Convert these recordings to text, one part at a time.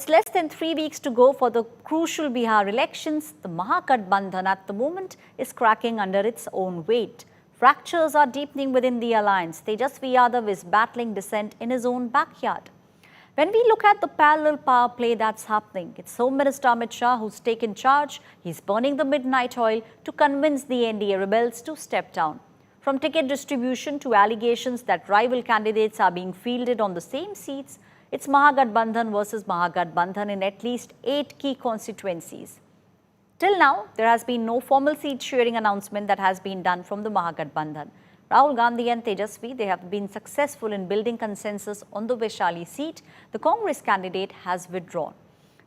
it's less than 3 weeks to go for the crucial Bihar elections. The Mahagathbandhan at the moment is cracking under its own weight. Fractures are deepening within the alliance. Tejasvi Yadav is battling dissent in his own backyard. When we look at the parallel power play that's happening, it's Home Minister Amit Shah who's taken charge. He's burning the midnight oil to convince the NDA rebels to step down. From ticket distribution to allegations that rival candidates are being fielded on the same seats, it's Mahagathbandhan versus Mahagathbandhan in at least 8 key constituencies. Till now, there has been no formal seat sharing announcement that has been done from the Mahagathbandhan. Rahul Gandhi and Tejasvi, they have been successful in building consensus on the Vaishali seat. The Congress candidate has withdrawn.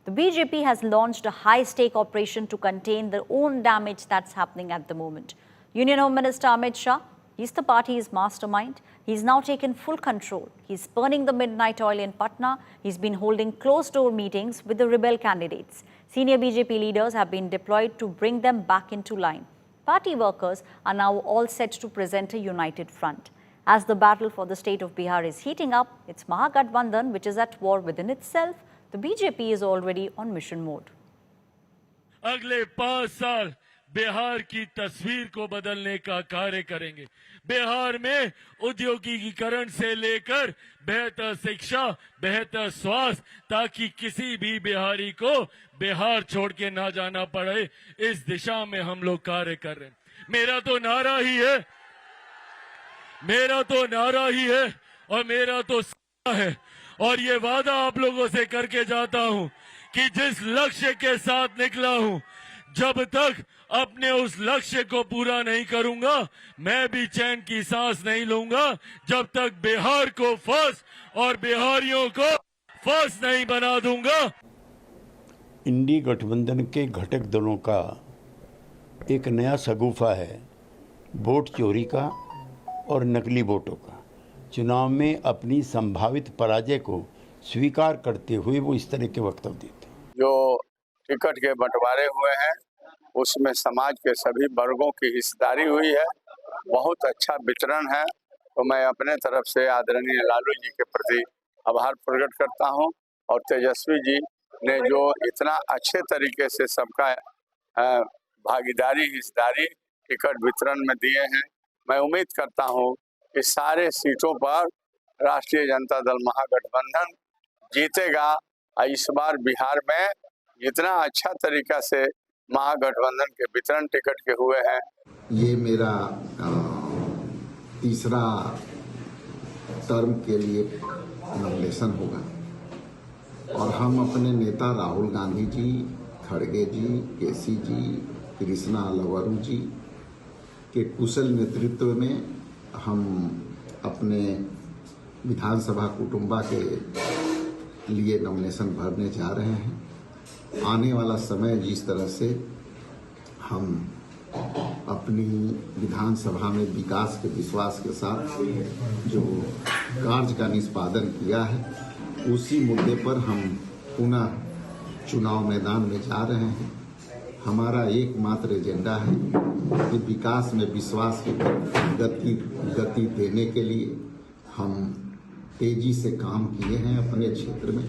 The BJP has launched a high-stake operation to contain their own damage that's happening at the moment. Union Home Minister Amit Shah, he's the party's mastermind. He's now taken full control. He's burning the midnight oil in Patna. He's been holding closed-door meetings with the rebel candidates. Senior BJP leaders have been deployed to bring them back into line. Party workers are now all set to present a united front. As the battle for the state of Bihar is heating up, it's Mahagathbandhan which is at war within itself. The BJP is already on mission mode. अगले 5 साल बिहार की तस्वीर को बदलने का कार्य करेंगे। बिहार में औद्योगिकीकरण से लेकर बेहतर शिक्षा, बेहतर स्वास्थ्य, ताकि किसी भी बिहारी को बिहार छोड़ के ना जाना पड़े, इस दिशा में हम लोग कार्य कर रहे हैं। मेरा तो नारा ही है और मेरा तो है, और ये वादा आप लोगों से करके जाता हूं कि जिस लक्ष्य के साथ निकला हूं, जब तक अपने उस लक्ष्य को पूरा नहीं करूंगा, मैं भी चैन की सांस नहीं लूंगा, जब तक बिहार को फर्स्ट और बिहारियों को फर्स्ट नहीं बना दूंगा। इंडी गठबंधन के घटक दलों का एक नया शगुफा है वोट चोरी का और नकली वोटों का। चुनाव में अपनी संभावित पराजय को स्वीकार करते हुए वो इस तरह के वक्तव्य देते हैं। जो टिकट के बंटवारे हुए हैं उसमें समाज के सभी वर्गों की हिस्सेदारी हुई है, बहुत अच्छा वितरण है। तो मैं अपने तरफ से आदरणीय लालू जी के प्रति आभार प्रकट करता हूं, और तेजस्वी जी ने जो इतना अच्छे तरीके से सबका भागीदारी हिस्सेदारी टिकट वितरण में दिए हैं, मैं उम्मीद करता हूं कि सारे सीटों पर राष्ट्रीय जनता दल महागठबंधन जीतेगा। इस बार बिहार में जितना अच्छा तरीका से महागठबंधन के वितरण टिकट के हुए हैं। ये मेरा तीसरा टर्म के लिए नॉमिनेशन होगा, और हम अपने नेता राहुल गांधी जी, खड़गे जी, केसी जी, कृष्णा अलवरू जी के कुशल नेतृत्व में हम अपने विधानसभा कुटुंबा के लिए नॉमिनेशन भरने जा रहे हैं। आने वाला समय जिस तरह से हम अपनी विधानसभा में विकास के विश्वास के साथ जो कार्य का निष्पादन किया है, उसी मुद्दे पर हम पुनः चुनाव मैदान में जा रहे हैं। हमारा एकमात्र एजेंडा है कि विकास में विश्वास की गति देने के लिए हम तेजी से काम किए हैं अपने क्षेत्र में।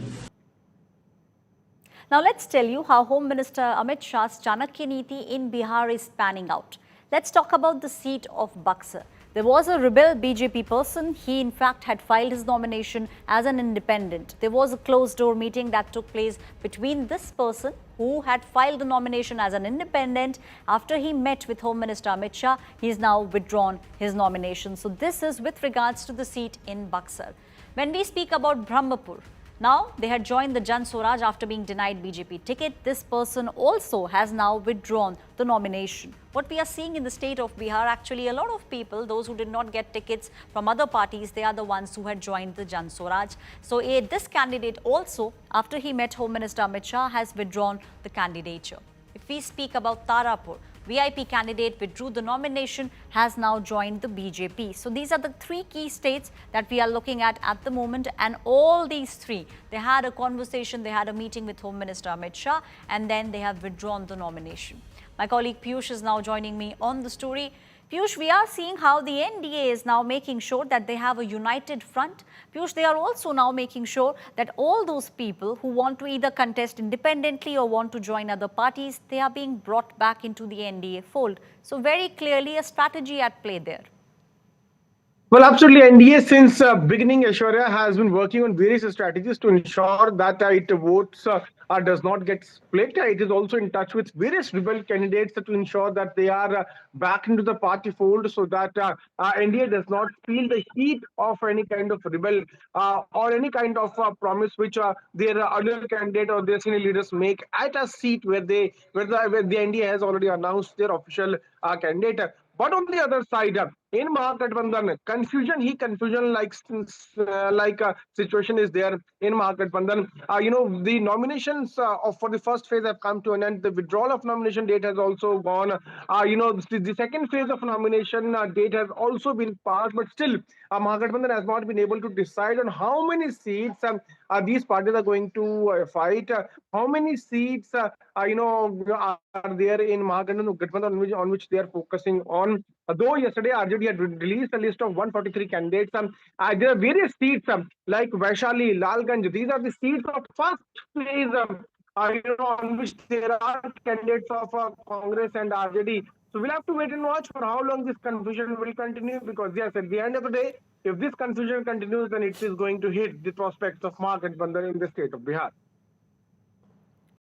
Now let's tell you how Home Minister Amit Shah's Chanakya Niti in Bihar is panning out. Let's talk about the seat of Buxar. There was a rebel BJP person. He in fact had filed his nomination as an independent. There was a closed-door meeting that took place between this person who had filed the nomination as an independent. After he met with Home Minister Amit Shah, he has now withdrawn his nomination. So this is with regards to the seat in Buxar. When we speak about Brahmapur, now they had joined the Jan Swaraj after being denied BJP ticket. This person also has now withdrawn the nomination. What we are seeing in the state of Bihar, actually a lot of people, those who did not get tickets from other parties, they are the ones who had joined the Jan Swaraj. So this candidate also, after he met Home Minister Amit Shah, has withdrawn the candidature. If we speak about Tarapur, VIP candidate withdrew the nomination, has now joined the BJP. So these are the 3 key states that we are looking at the moment, and all these 3, they had a conversation, they had a meeting with Home Minister Amit Shah, and then they have withdrawn the nomination. My colleague Piyush is now joining me on the story. Piyush, we are seeing how the NDA is now making sure that they have a united front. Piyush, they are also now making sure that all those people who want to either contest independently or want to join other parties, they are being brought back into the NDA fold. So very clearly a strategy at play there. Well, absolutely. NDA since beginning, Aishwarya has been working on various strategies to ensure that it votes does not get split. It is also in touch with various rebel candidates to ensure that they are back into the party fold, so that NDA does not feel the heat of any kind of rebel or any kind of promise which their other candidate or their senior leaders make at a seat where the NDA has already announced their official candidate. But on the other side, in Mahagathbandhan, confusion situation is there in Mahagathbandhan. The nominations for the first phase have come to an end. The withdrawal of nomination date has also gone. The second phase of nomination date has also been passed, but still, Mahagathbandhan has not been able to decide on how many seats these parties are going to fight. How many seats, are there in Mahagathbandhan on which they are focusing on. Though yesterday RJD had released a list of 143 candidates, there are various seats like Vaishali, Lalganj. These are the seats of first phase, on which there are candidates of Congress and RJD. So we'll have to wait and watch for how long this confusion will continue, because yes, at the end of the day, if this confusion continues, then it is going to hit the prospects of Mahagathbandhan in the state of Bihar.